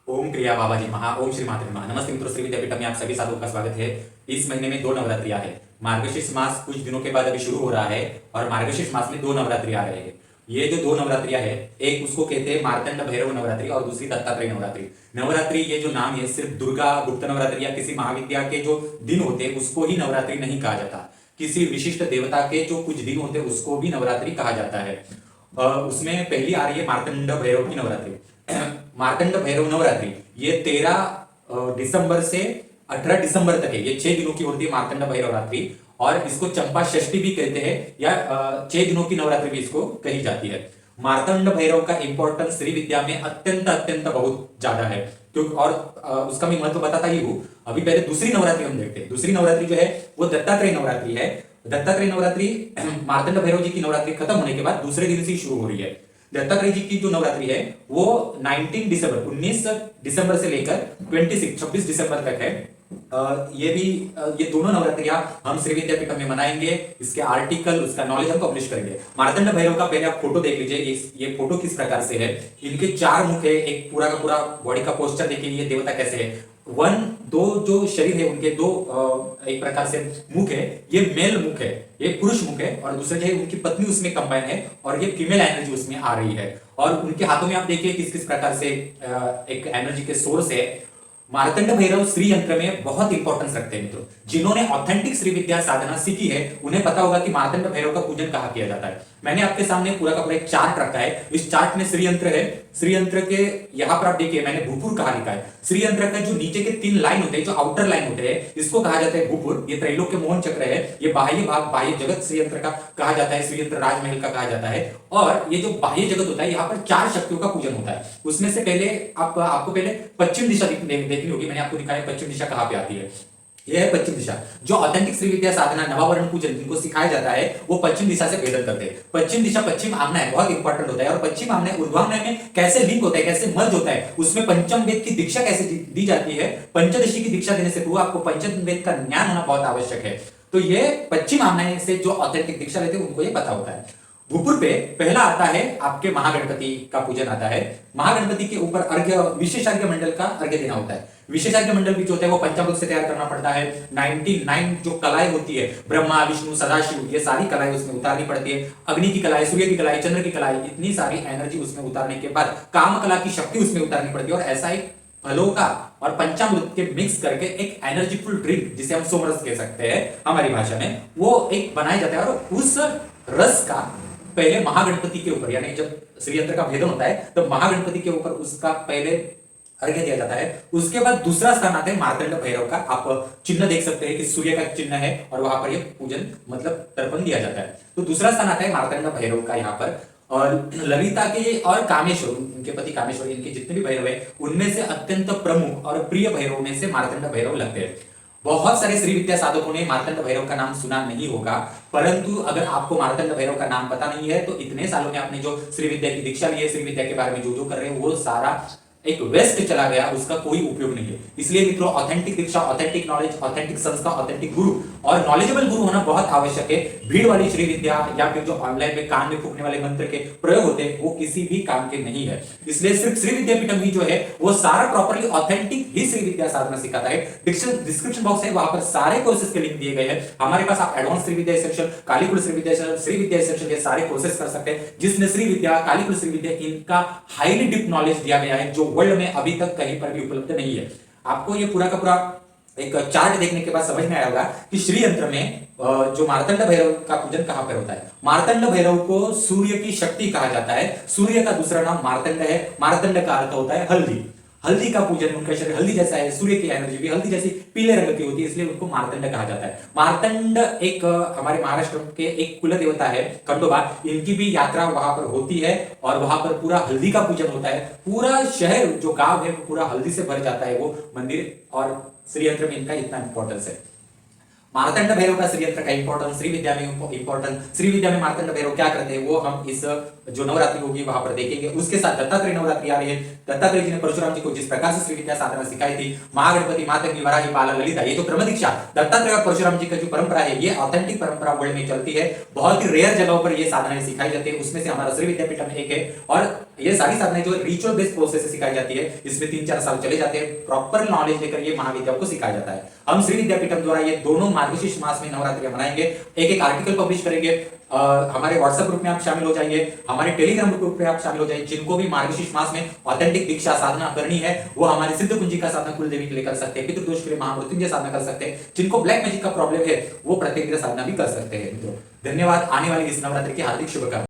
ओम क्रिया बाबाजी महा ओम श्री मातृ नमः। नमस्ते मित्रों, श्री विद्यापीठम में आप सभी साधुओं का स्वागत है। इस महीने में दो नवरात्रियां है। मार्गशीर्ष मास कुछ दिनों के बाद अभी शुरू हो रहा है और मार्गशीर्ष मास में दो नवरात्रि आ रहे हैं। ये जो दो नवरात्रियां है, एक उसको कहते हैं मार्तंड भैरव नवरात्रि और दूसरी दत्तात्रेय नवरात्रि। नवरात्रि ये जो नाम है सिर्फ दुर्गा गुप्त नवरात्रि या किसी महाविद्या के जो दिन होते हैं उसको ही नवरात्रि नहीं कहा जाता। किसी विशिष्ट देवता के जो कुछ दिन होते हैं उसको भी नवरात्रि कहा जाता है। उसमें पहली आ रही है मार्तंड भैरव की नवरात्रि। मार्तंड भैरव नवरात्रि ये 13 दिसंबर से 18 दिसंबर तक है। ये 6 दिनों की होती है मार्तंड भैरव रात्रि, और इसको चंपा षष्ठी भी कहते हैं या 6 दिनों की नवरात्रि भी इसको कही जाती है। मार्तंड भैरव का इंपॉर्टेंस श्री विद्या में अत्यंत अत्यंत बहुत ज्यादा है, क्योंकि और उसका मैं महत्व बताता ही हूं। अभी पहले दूसरी नवरात्रि हम देखते हैं। दूसरी नवरात्रि जो है वो दत्तात्रेय नवरात्रि है। दत्तात्रेय नवरात्रि मार्तंड भैरव जी की नवरात्रि खत्म होने के बाद दूसरे दिन से ही शुरू हो रही है। दत्तात्रेय जी की जो नवरात्रि है वो 19 दिसंबर से लेकर 26 दिसंबर तक है। ये दोनों नवरात्रियां हम श्री विद्यापीठम में मनाएंगे। इसके आर्टिकल, उसका नॉलेज हम पब्लिश करेंगे। मार्तंड भैरव का पहले आप फोटो देख लीजिए। ये फोटो किस प्रकार से है। इनके 4 मुख है। एक पूरा का पूरा बॉडी का पोस्चर देखिए, ये देवता कैसे है। दो जो शरीर है उनके दो एक प्रकार से मुख है। ये मेल मुख है, ये पुरुष मुख है, और दूसरे जो है उनकी पत्नी उसमें कंबाइन है और ये फीमेल एनर्जी उसमें आ रही है। और उनके हाथों में आप देखिए किस किस प्रकार से एक एनर्जी के सोर्स है। मार्तंड भैरव श्री यंत्र में बहुत इंपॉर्टेंस रखते हैं मित्रों। जिन्होंने ऑथेंटिक श्री विद्या साधना सीखी है उन्हें पता होगा कि मार्तंड भैरव का पूजन कहाँ किया जाता है। मैंने आपके सामने पूरा का पूरा एक चार्ट रखा है। इस चार्ट में श्री यंत्र है। श्री यंत्र के यहाँ पर आप देखिए मैंने भूपुर कहा लिखा है। श्री यंत्र का जो नीचे के 3 लाइन होते हैं, जो आउटर लाइन होते हैं, इसको कहा जाता है भूपुर। ये त्रैलोक्य मोहन चक्र है। ये बाह्य भाग, बाह्य जगत श्री यंत्र का कहा जाता है। श्री यंत्र राजमहल का कहा जाता है। और ये जो बाह्य जगत होता है, यहाँ पर 4 शक्तियों का पूजन होता है। उसमें से पहले आपको पहले पश्चिम दिशा देखनी होगी। मैंने आपको दिखाया पश्चिम दिशा कहाँ पे आती है। यह है पश्चिम दिशा। जो ऑथेंटिक श्री विद्या साधना नवावरण पूजन जिनको सिखाया जाता है वो पश्चिम दिशा से भेदन करते हैं। पश्चिम दिशा, पश्चिम आग्नेय बहुत इंपॉर्टेंट होता है। और पश्चिम आग्नेय ऊर्ध्वाग्नेय में कैसे लिंक होता है, कैसे मर्ज होता है, उसमें पंचम वेद की दीक्षा कैसे दी जाती है। पंचदशी की दीक्षा देने से पूर्व आपको पंचम वेद का ज्ञान होना बहुत आवश्यक है। तो ये पश्चिम आग्नेय से जो ऑथेंटिक दीक्षा लेते हैं उनको ये पता होता है। भूपुर पे पहला आता है आपके महागणपति का पूजन आता है। महागणपति के ऊपर अर्घ्य, विशेषार्घ्य मंडल का अर्घ्य देना होता है। विशेषार्घ्य मंडल भी जो होता है वो पंचामृत से तैयार करना पड़ता है। 99 जो कलाएं होती है, ब्रह्मा विष्णु सदाशिव, ये सारी कलाएं उसमें उतारनी पड़ती है। अग्नि की कलाएं, सूर्य की कलाएं, चंद्र की कलाएं, इतनी सारी एनर्जी उसमें उतारने के बाद काम कला की शक्ति उसमें उतारनी पड़ती है। और ऐसा एक फलों का और पंचामृत के मिक्स करके एक एनर्जीफुल ड्रिंक, जिसे हम सोमरस कह सकते हैं हमारी भाषा में, वो एक बनाया जाता है। और उस रस का पहले महागणपति के ऊपर, यानी जब श्री यंत्र का भेदन होता है तो महागणपति के ऊपर उसका पहले अर्घ्य दिया जाता है। उसके बाद दूसरा स्थान आता है मार्तंड भैरव का। आप चिन्ह देख सकते हैं कि सूर्य का चिन्ह है और वहां पर ये पूजन मतलब तर्पण दिया जाता है। तो दूसरा स्थान आता है मार्तंड भैरव का यहाँ पर। और ललिता के और कामेश्वर, उनके पति कामेश्वर, इनके जितने भी भैरव है उनमें से अत्यंत प्रमुख और प्रिय भैरव में से मार्तंड भैरव लगते हैं। बहुत सारे श्री विद्या साधकों ने मार्तंड भैरव का नाम सुना नहीं होगा, परंतु अगर आपको मार्तंड भैरव का नाम पता नहीं है तो इतने सालों में आपने जो श्री विद्या की दीक्षा ली है, श्री विद्या के बारे में जो कर रहे हैं वो सारा एक वेस्ट चला गया, उसका कोई उपयोग नहीं है। इसलिए मित्रों, ऑथेंटिक दीक्षा, ऑथेंटिक नॉलेज, ऑथेंटिक संस्था, ऑथेंटिक गुरु और नॉलेजेबल गुरु होना बहुत आवश्यक है। भीड़ वाली श्री विद्या या फिर जो ऑनलाइन में कान में फूकने वाले मंत्र के प्रयोग होते हैं वो किसी भी काम के नहीं है। इसलिए सिर्फ श्री विद्यापीठम ही जो है वो सारा प्रॉपर्ली ऑथेंटिक ही श्री विद्या साधना सिखाता है। डिस्क्रिप्शन बॉक्स है, वहां पर सारे कोर्सेज के लिंक दिए गए हैं। हमारे पास आप एडवांस श्री विद्या सेक्शन, कालीकुल श्री विद्या सेक्शन, श्री विद्या सेक्शन, ये सारे कोर्सेज कर सकते हैं। जिसने श्री विद्या, कालीकुल श्री विद्या, इनका हाईली डीप नॉलेज दिया गया है जो वर्ल्ड में अभी तक कहीं पर भी उपलब्ध नहीं है। आपको ये पूरा का पूरा एक चार्ट देखने के बाद समझ में आया होगा कि श्री यंत्र में जो मार्तंड भैरव का पूजन कहां पर होता है। मार्तंड भैरव को सूर्य की शक्ति कहा जाता है। सूर्य का दूसरा नाम मार्तंड है। मार्तंड का अर्थ होता है हल्दी। हल्दी का पूजन, उनका शरीर हल्दी जैसा है, सूर्य की एनर्जी भी हल्दी जैसी पीले रंग की होती है, इसलिए उनको मार्तंड कहा जाता है। मार्तंड एक हमारे महाराष्ट्र के एक कुल देवता है, खंडोबा। इनकी भी यात्रा वहां पर होती है और वहां पर पूरा हल्दी का पूजन होता है। पूरा शहर जो गांव है वो पूरा हल्दी से भर जाता है वो मंदिर। और श्री यंत्र में इनका इतना इंपॉर्टेंस है। मार्तंड भैरव का श्री यंत्र का इंपॉर्टेंस, श्री विद्या में इंपॉर्टेंस, श्री विद्या में मार्तंड भैरव क्या करते हैं वो हम इस जो नवरात्रि होगी वहां पर देखेंगे। उसके साथ दत्तात्रेय नवरात्रि आ रही है। दत्तात्रेय जी ने परशुराम जी को जिस प्रकार से श्री विद्या साधना सिखाई थी, महागणपति, मातंगी, वराही, बाला, ललिता, ये जो क्रम दीक्षा दत्तात्रेय और परशुराम जी की जो परंपरा है ये ऑथेंटिक परंपरा वर्ल्ड में चलती है। बहुत ही रेयर जगहों पर ये साधनाएं सिखाई जाती है, उसमें से हमारा श्री विद्यापीठम एक है। और ये सारी साधनाएं जो रिचुअल बेस्ड प्रोसेस से सिखाई जाती है, इसमें 3-4 साल चले जाते हैं, प्रॉपर नॉलेज लेकर ये महाविद्याओं को सिखाया जाता है। हम श्री विद्यापीठम द्वारा ये दोनों मार्गशीर्ष मास में नवरात्रि मनाएंगे। एक एक आर्टिकल पब्लिश करेंगे। हमारे व्हाट्सएप ग्रुप में आप शामिल हो जाइए, हमारे टेलीग्राम ग्रुप में आप शामिल हो जाइए। जिनको भी मार्गशीर्ष मास में ऑथेंटिक दीक्षा साधना करनी है, वो हमारे सिद्ध कुंजी का साधना कुलदेवी के लिए कर सकते हैं, पितृदोष के लिए महामृत्युंजय साधना कर सकते हैं। जिनको ब्लैक मैजिक का प्रॉब्लम है, वो प्रत्येक साधना भी कर सकते हैं। मित्रों, धन्यवाद। आने वाली इस नवरात्रि की हार्दिक शुभकामनाएं।